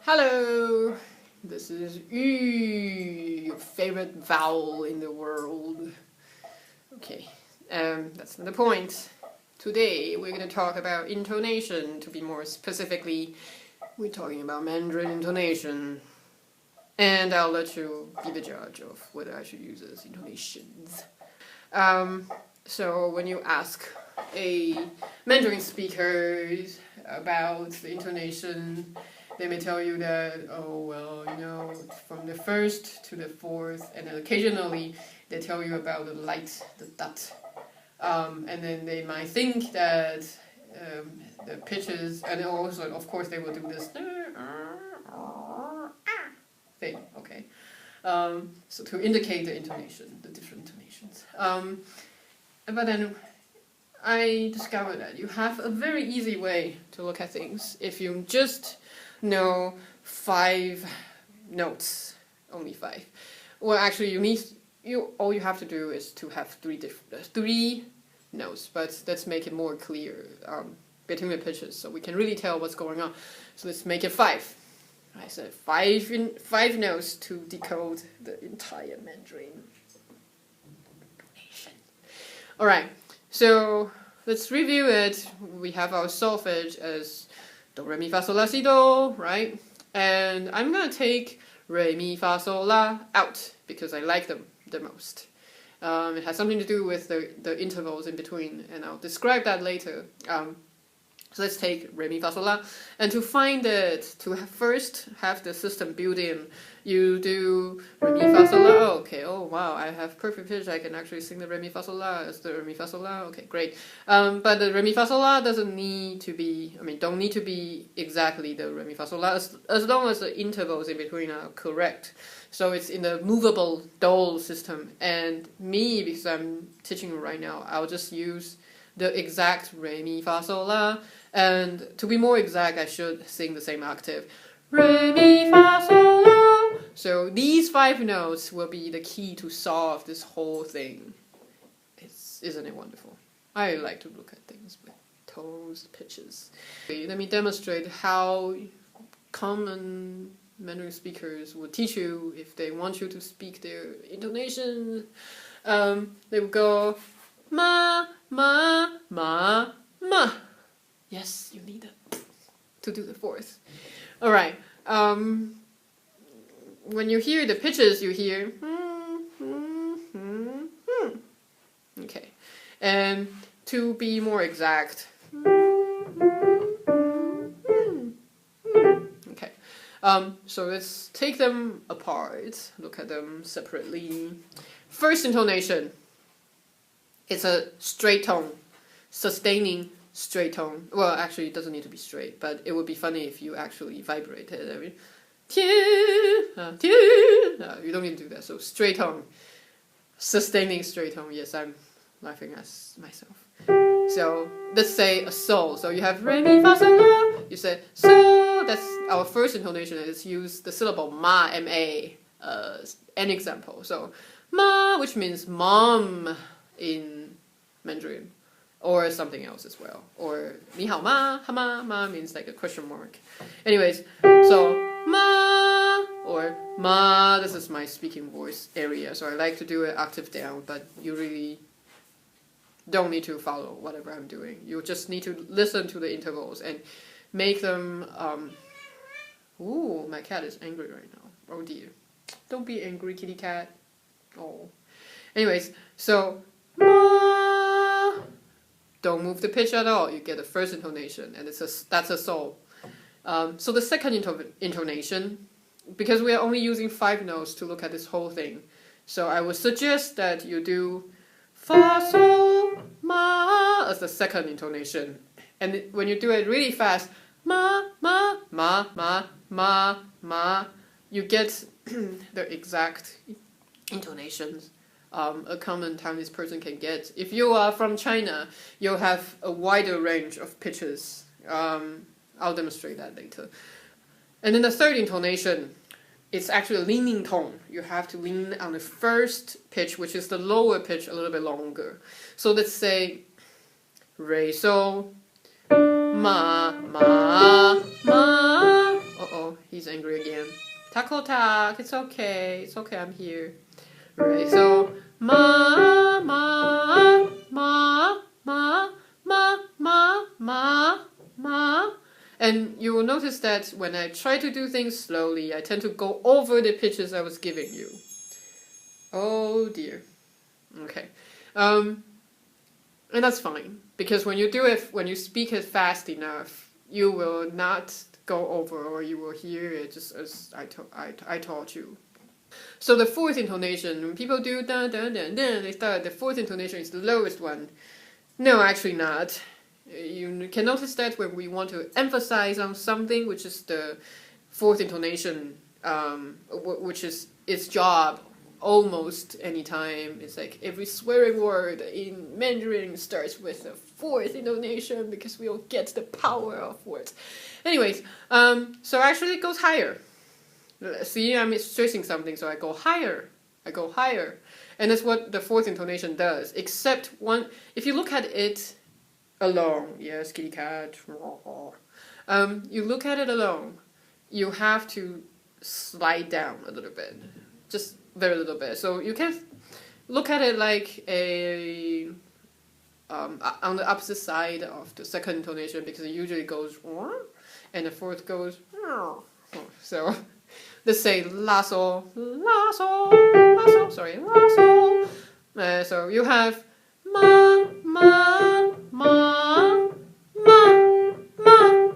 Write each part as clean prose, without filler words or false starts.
Hello, this is Yu, your favorite vowel in the world. Okay, that's not the point. Today we're going to talk about intonation. To be more specifically, we're talking about Mandarin intonation. And I'll let you be the judge of whether I should use those intonations. So when you ask a Mandarin speaker about the intonation, they may tell you that, oh, well, you know, from the first to the fourth, and then occasionally they tell you about the light, the dot. And then they might think that the pitches, and also, of course, they will do this thing, okay? So to indicate the intonation, the different intonations. But then I discovered that you have a very easy way to look at things if you just know 5 notes, only 5. Well, actually, all you have to do is to have 3 notes, but let's make it more clear between the pitches, so we can really tell what's going on. So let's make it 5. I said 5 notes to decode the entire Mandarin. All right, so let's review it. We have our solfege as do, re, mi, fa, sol, la, si, do, right? And I'm going to take re, mi, fa, sol, la out because I like them the most. It has something to do with the intervals in between, and I'll describe that later. So let's take re, mi, fa, sol, la. And to find it, to first have the system built in, you do re, mi, fa, sol, la. Oh, okay, oh wow, I have perfect pitch. I can actually sing the re, mi, fa, sol, la as the re, mi, fa, sol, la. Okay, great. But the re, mi, fa, sol, la doesn't need to be, don't need to be exactly the re, mi, fa, sol, la as long as the intervals in between are correct. So it's in the Movable-Do system. And me, because I'm teaching right now, I'll just use the exact re, mi, fa, sol, la. And to be more exact, I should sing the same octave. Re, mi, fa, sol, la. So these 5 notes will be the key to solve this whole thing. Isn't it wonderful? I like to look at things with tones, pitches. Let me demonstrate how common Mandarin speakers would teach you if they want you to speak their intonation. They would go ma, ma, ma, ma. Yes, you need it to do the 4th. All right. When you hear the pitches, you hear Okay. And to be more exact, okay. So let's take them apart, look at them separately. First intonation, it's a straight tone, sustaining straight tone. Well, actually, it doesn't need to be straight, but it would be funny if you actually vibrate it. I mean, you don't need to do that. So straight tone, sustaining straight tone. Yes, I'm laughing at myself. So let's say a sol. So you have re, mi, fa, sol, la. You say so. That's our first intonation. Is use the syllable ma, m-a, as an example. So ma, which means mom in Mandarin, or something else as well. Or ni hao ma, ha ma, ma means like a question mark. Anyways, so ma or ma. This is my speaking voice area, so I like to do it octave down, but you really don't need to follow whatever I'm doing. You just need to listen to the intervals and make them. Ooh, my cat is angry right now. Oh dear. Don't be angry, kitty cat. Oh. Anyways, so ma. Don't move the pitch at all. You get the first intonation, and that's a sol. So the second intonation, because we are only using 5 notes to look at this whole thing, so I would suggest that you do fa, sol, ma as the second intonation. And when you do it really fast, ma, ma, ma, ma, ma, ma, you get the exact intonations a common Taiwanese person can get. If you are from China, you'll have a wider range of pitches. I'll demonstrate that later. And then the third intonation, it's actually a leaning tone. You have to lean on the first pitch, which is the lower pitch, a little bit longer. So let's say re, sol, ma, ma, ma. Uh-oh, he's angry. takotak, it's okay, I'm here. Right, so ma, ma, ma, ma, ma, ma, ma, ma. And you will notice that when I try to do things slowly, I tend to go over the pitches I was giving you. Oh dear. Okay. And that's fine, because when you speak it fast enough, you will not go over, or you will hear it just as I taught you. So the fourth intonation, when people do da da da da, they start, the fourth intonation is the lowest one. No, actually not. You can notice that when we want to emphasize on something, which is the fourth intonation, which is its job almost any time. It's like every swearing word in Mandarin starts with a fourth intonation because we'll get the power of words. Anyways, so actually it goes higher. See, I'm stressing something, so I go higher. And that's what the fourth intonation does, except one, if you look at it alone, yes, kitty cat, you look at it alone, you have to slide down a little bit, just very little bit. So you can look at it like a, on the opposite side of the second intonation, because it usually goes, and the fourth goes, so let's say la sol, la sol, la sol, sorry, la sol. So you have ma, ma, ma, ma, ma.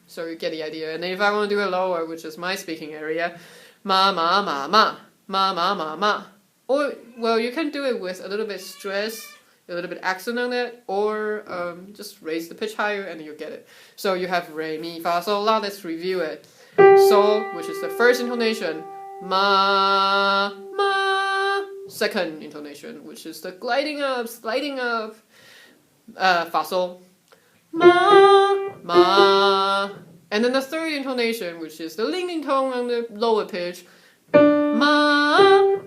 So you get the idea. And if I want to do it lower, which is my speaking area, ma, ma, ma, ma, ma, ma, ma, ma. Or, well, you can do it with a little bit stress, a little bit accent on it, or just raise the pitch higher and you get it. So you have re, mi, fa, sol, la. Let's review it. Sol, which is the first intonation, ma, ma. Second intonation, which is the gliding up, sliding up, fa, sol, ma, ma. And then the third intonation, which is the leaning tone on the lower pitch, ma,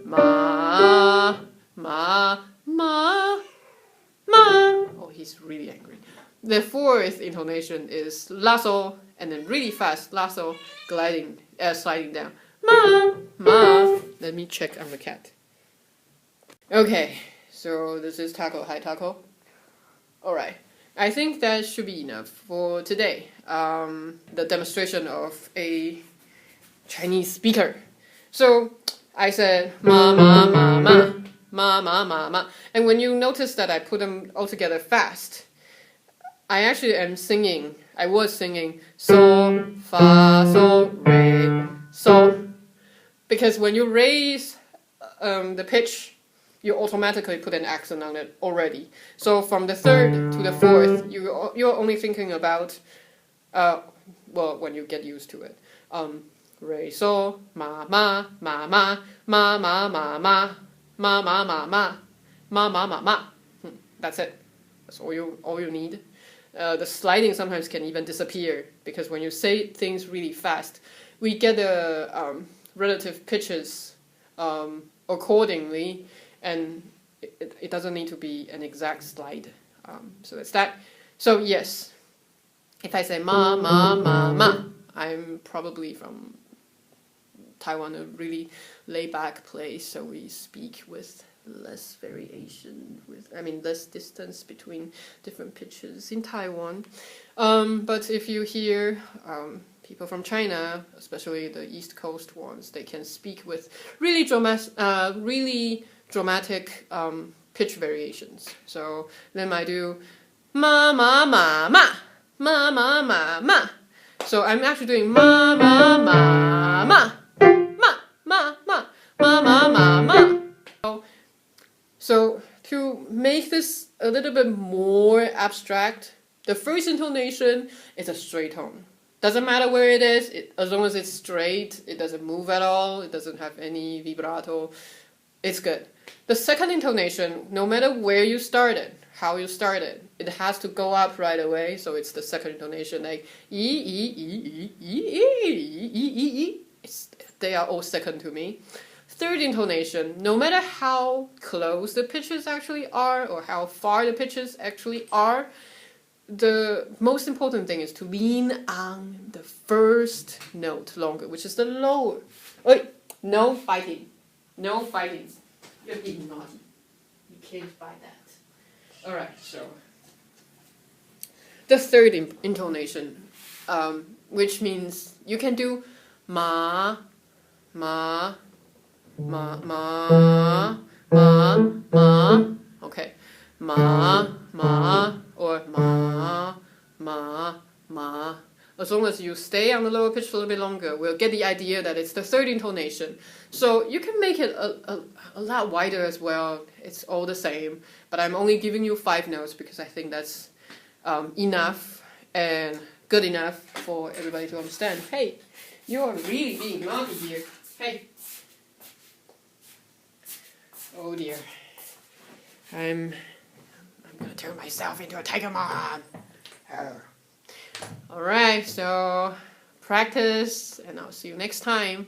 ma, ma, ma, ma. Oh, he's really angry. The fourth intonation is la sol, and then really fast la sol, gliding, sliding down, ma, ma. Let me check on the cat. Okay, so this is taco. Hi, taco. Alright, I think that should be enough for today. The demonstration of a Chinese speaker. So I said ma, ma, ma, ma, ma, ma, ma, ma. And when you notice that I put them all together fast, I actually am singing. I was singing sol, fa, sol, re, sol. Because when you raise the pitch, you automatically put an accent on it already. So from the third to the fourth, you're only thinking about, well, when you get used to it. Re, sol, ma, ma, ma, ma, ma, ma, ma, ma, ma, ma, ma, ma, ma, ma, ma, ma. That's it. That's all you need. The sliding sometimes can even disappear, because when you say things really fast, we get the relative pitches accordingly, and it doesn't need to be an exact slide. So that's that. So yes, if I say ma, ma, ma, ma, I'm probably from Taiwan, a really laid-back place, so we speak with less variation, less distance between different pitches in Taiwan. But if you hear people from China, especially the East Coast ones, they can speak with really dramatic pitch variations. So then I do ma, ma, ma, ma, ma, ma, ma, ma. So I'm actually doing ma, ma, ma, ma, ma, ma, ma, ma, ma, ma, ma. So to make this a little bit more abstract, the first intonation is a straight tone. Doesn't matter where it is, as long as it's straight, it doesn't move at all, it doesn't have any vibrato, it's good. The second intonation, no matter where you started, how you started, it has to go up right away, so it's the second intonation, like they are all second to me. Third intonation, no matter how close the pitches actually are, or how far the pitches actually are, the most important thing is to lean on the first note longer, which is the lower. Wait, no fighting. No fighting. You're being naughty. You can't fight that. Alright, so the third intonation, which means you can do ma, ma, ma, ma, ma, ma. Okay, ma, ma, or ma, ma, ma. As long as you stay on the lower pitch a little bit longer, we'll get the idea that it's the third intonation. So you can make it a lot wider as well. It's all the same, but I'm only giving you 5 notes because I think that's enough and good enough for everybody to understand. Hey, you are really being naughty here. Hey. Oh dear. I'm gonna turn myself into a tiger mom. Alright, so practice, and I'll see you next time.